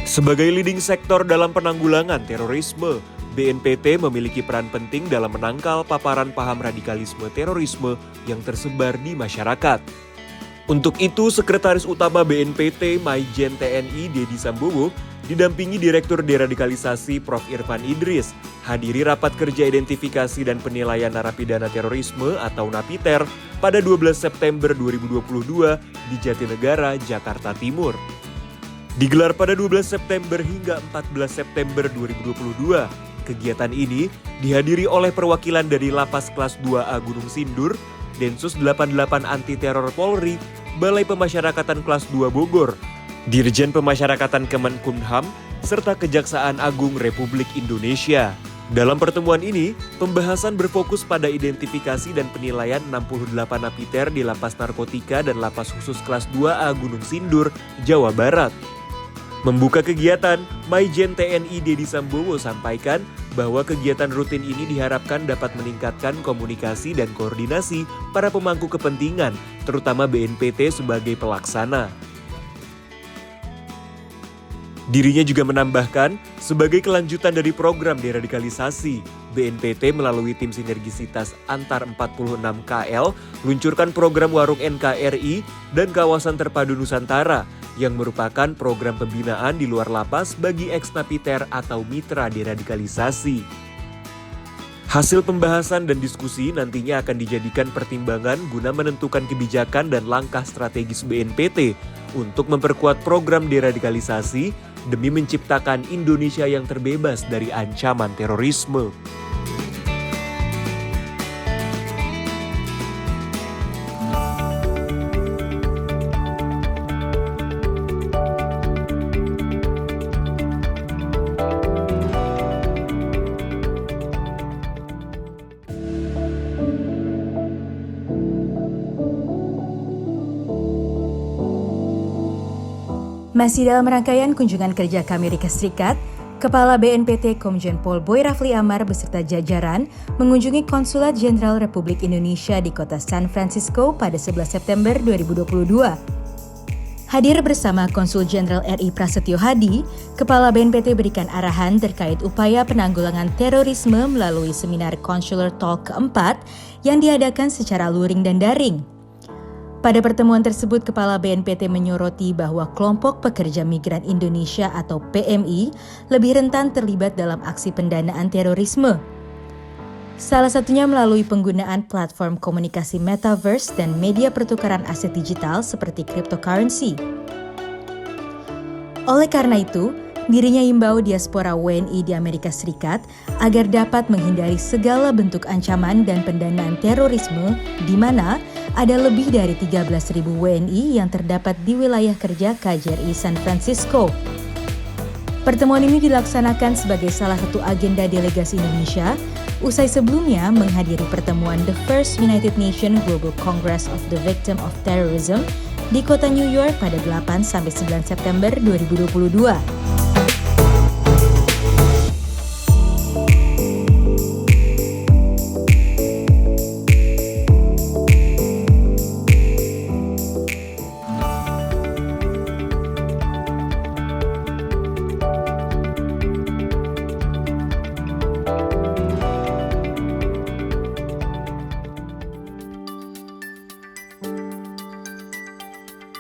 Sebagai leading sektor dalam penanggulangan terorisme, BNPT memiliki peran penting dalam menangkal paparan paham radikalisme terorisme yang tersebar di masyarakat. Untuk itu, Sekretaris Utama BNPT Maijen TNI Dedi Sambowo didampingi Direktur Deradikalisasi Prof. Irfan Idris, hadiri rapat kerja identifikasi dan penilaian narapidana terorisme atau NAPITER pada 12 September 2022 di Jatinegara, Jakarta Timur. Digelar pada 12 September hingga 14 September 2022, kegiatan ini dihadiri oleh perwakilan dari Lapas Kelas 2A Gunung Sindur, Densus 88 Anti Teror Polri, Balai Pemasyarakatan Kelas 2 Bogor, Dirjen Pemasyarakatan Kemenkumham, serta Kejaksaan Agung Republik Indonesia. Dalam pertemuan ini, pembahasan berfokus pada identifikasi dan penilaian 68 napiter di Lapas Narkotika dan Lapas Khusus Kelas 2A Gunung Sindur, Jawa Barat. Membuka kegiatan, Maijen TNI Dedi Sambowo sampaikan bahwa kegiatan rutin ini diharapkan dapat meningkatkan komunikasi dan koordinasi para pemangku kepentingan, terutama BNPT sebagai pelaksana. Dirinya juga menambahkan, sebagai kelanjutan dari program deradikalisasi, BNPT melalui tim sinergisitas antar 46 KL luncurkan program Warung NKRI dan Kawasan Terpadu Nusantara yang merupakan program pembinaan di luar lapas bagi ex-napiter atau mitra deradikalisasi. Hasil pembahasan dan diskusi nantinya akan dijadikan pertimbangan guna menentukan kebijakan dan langkah strategis BNPT untuk memperkuat program deradikalisasi demi menciptakan Indonesia yang terbebas dari ancaman terorisme. Masih dalam rangkaian kunjungan kerja ke Amerika Serikat, Kepala BNPT Komjen Pol Boy Rafli Amar beserta jajaran mengunjungi Konsulat Jenderal Republik Indonesia di kota San Francisco pada 11 September 2022. Hadir bersama Konsul Jenderal RI Prasetyo Hadi, Kepala BNPT berikan arahan terkait upaya penanggulangan terorisme melalui seminar Consular Talk keempat yang diadakan secara luring dan daring. Pada pertemuan tersebut, Kepala BNPT menyoroti bahwa kelompok pekerja migran Indonesia atau PMI lebih rentan terlibat dalam aksi pendanaan terorisme. Salah satunya melalui penggunaan platform komunikasi metaverse dan media pertukaran aset digital seperti cryptocurrency. Oleh karena itu, dirinya imbau diaspora WNI di Amerika Serikat agar dapat menghindari segala bentuk ancaman dan pendanaan terorisme di mana ada lebih dari 13.000 WNI yang terdapat di wilayah kerja KJRI San Francisco. Pertemuan ini dilaksanakan sebagai salah satu agenda delegasi Indonesia usai sebelumnya menghadiri pertemuan The First United Nations Global Congress of the Victim of Terrorism di kota New York pada 8-9 September 2022.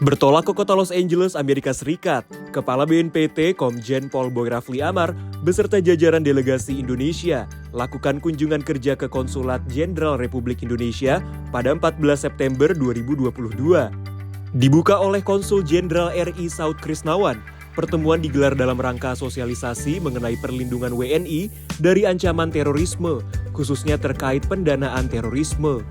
Bertolak ke kota Los Angeles, Amerika Serikat, Kepala BNPT Komjen Pol Boy Rafli Amar beserta jajaran delegasi Indonesia lakukan kunjungan kerja ke Konsulat Jenderal Republik Indonesia pada 14 September 2022. Dibuka oleh Konsul Jenderal RI Saud Krisnawan, pertemuan digelar dalam rangka sosialisasi mengenai perlindungan WNI dari ancaman terorisme, khususnya terkait pendanaan terorisme.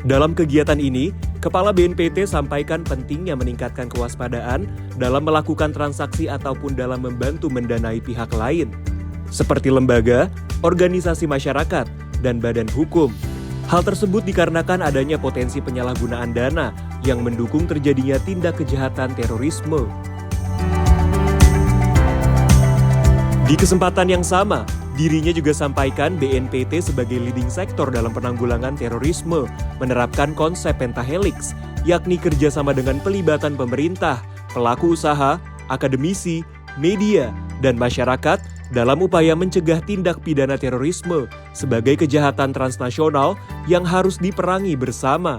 Dalam kegiatan ini, Kepala BNPT sampaikan pentingnya meningkatkan kewaspadaan dalam melakukan transaksi ataupun dalam membantu mendanai pihak lain, seperti lembaga, organisasi masyarakat, dan badan hukum. Hal tersebut dikarenakan adanya potensi penyalahgunaan dana yang mendukung terjadinya tindak kejahatan terorisme. Di kesempatan yang sama, dirinya juga sampaikan BNPT sebagai leading sektor dalam penanggulangan terorisme menerapkan konsep pentahelix, yakni kerjasama dengan pelibatan pemerintah, pelaku usaha, akademisi, media, dan masyarakat dalam upaya mencegah tindak pidana terorisme sebagai kejahatan transnasional yang harus diperangi bersama.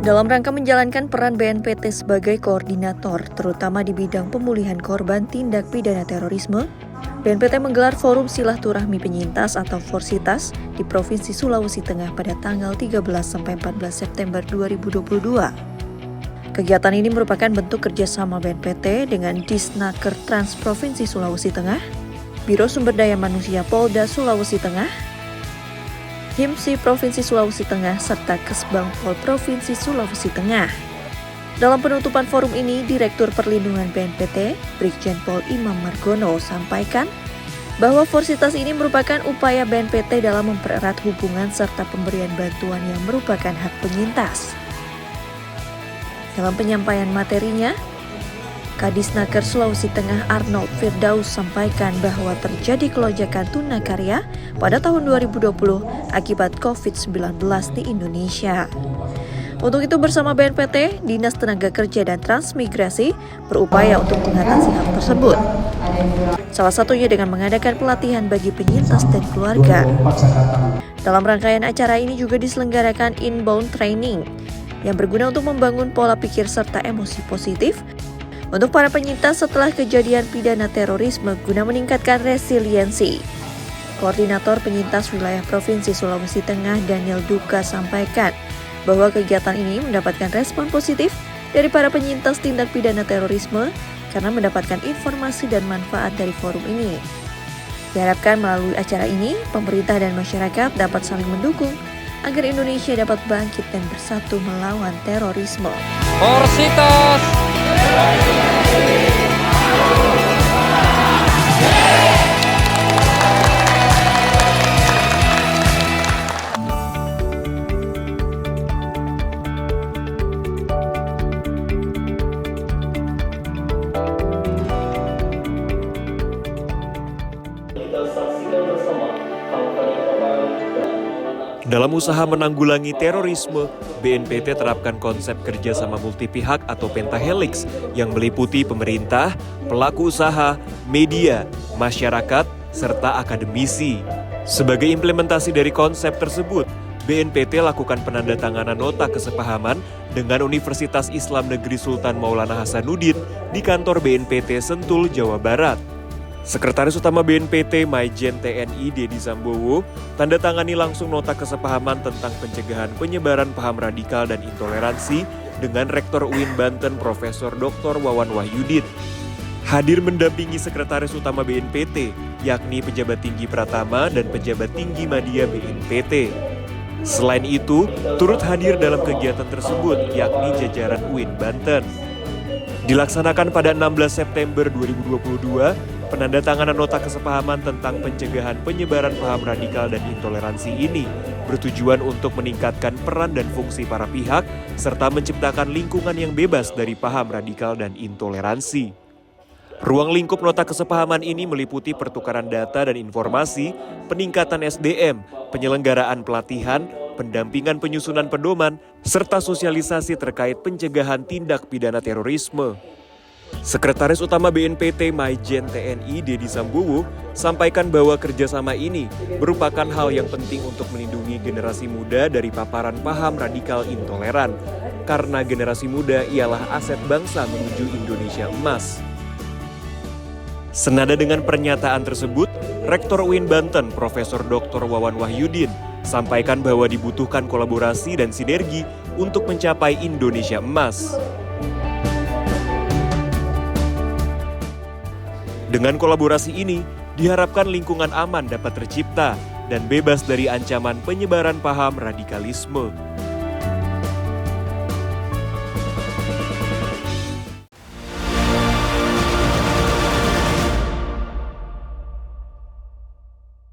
Dalam rangka menjalankan peran BNPT sebagai koordinator, terutama di bidang pemulihan korban tindak pidana terorisme, BNPT menggelar Forum Silaturahmi Penyintas atau Forsitas di Provinsi Sulawesi Tengah pada tanggal 13-14 September 2022. Kegiatan ini merupakan bentuk kerjasama BNPT dengan Disnaker Trans Provinsi Sulawesi Tengah, Biro Sumber Daya Manusia Polda Sulawesi Tengah, HIMSI Provinsi Sulawesi Tengah, serta Kesbang Pol Provinsi Sulawesi Tengah. Dalam penutupan forum ini, Direktur Perlindungan BNPT, Brigjen Pol Imam Margono, sampaikan bahwa Forsitas ini merupakan upaya BNPT dalam mempererat hubungan serta pemberian bantuan yang merupakan hak penyintas. Dalam penyampaian materinya, Kadisnaker Sulawesi Tengah Arnold Firdaus sampaikan bahwa terjadi kelonjakan tunakarya pada tahun 2020 akibat COVID-19 di Indonesia. Untuk itu bersama BNPT, Dinas Tenaga Kerja dan Transmigrasi berupaya untuk mengatasi hal tersebut. Salah satunya dengan mengadakan pelatihan bagi penyintas dan keluarga. Dalam rangkaian acara ini juga diselenggarakan inbound training yang berguna untuk membangun pola pikir serta emosi positif untuk para penyintas setelah kejadian pidana terorisme guna meningkatkan resiliensi. Koordinator Penyintas Wilayah Provinsi Sulawesi Tengah Daniel Duka sampaikan bahwa kegiatan ini mendapatkan respon positif dari para penyintas tindak pidana terorisme karena mendapatkan informasi dan manfaat dari forum ini. Diharapkan melalui acara ini, pemerintah dan masyarakat dapat saling mendukung agar Indonesia dapat bangkit dan bersatu melawan terorisme. Forsitas! Dalam usaha menanggulangi terorisme, BNPT terapkan konsep kerjasama multipihak atau pentahelix yang meliputi pemerintah, pelaku usaha, media, masyarakat, serta akademisi. Sebagai implementasi dari konsep tersebut, BNPT lakukan penandatanganan nota kesepahaman dengan Universitas Islam Negeri Sultan Maulana Hasanuddin di kantor BNPT Sentul, Jawa Barat. Sekretaris Utama BNPT Maijen TNI Dedi Sambowo tanda tangani langsung nota kesepahaman tentang pencegahan penyebaran paham radikal dan intoleransi dengan Rektor UIN Banten Profesor Dr. Wawan Wahyudin. Hadir mendampingi Sekretaris Utama BNPT, yakni Pejabat Tinggi Pratama dan Pejabat Tinggi Madya BNPT. Selain itu, turut hadir dalam kegiatan tersebut, yakni jajaran UIN Banten. Dilaksanakan pada 16 September 2022, penandatanganan nota kesepahaman tentang pencegahan penyebaran paham radikal dan intoleransi ini bertujuan untuk meningkatkan peran dan fungsi para pihak serta menciptakan lingkungan yang bebas dari paham radikal dan intoleransi. Ruang lingkup nota kesepahaman ini meliputi pertukaran data dan informasi, peningkatan SDM, penyelenggaraan pelatihan, pendampingan penyusunan pedoman, serta sosialisasi terkait pencegahan tindak pidana terorisme. Sekretaris Utama BNPT Maijen TNI Dedi Sambowo sampaikan bahwa kerjasama ini merupakan hal yang penting untuk melindungi generasi muda dari paparan paham radikal intoleran, karena generasi muda ialah aset bangsa menuju Indonesia emas. Senada dengan pernyataan tersebut, Rektor UIN Banten Profesor Dr. Wawan Wahyudin sampaikan bahwa dibutuhkan kolaborasi dan sinergi untuk mencapai Indonesia emas. Dengan kolaborasi ini, diharapkan lingkungan aman dapat tercipta dan bebas dari ancaman penyebaran paham radikalisme.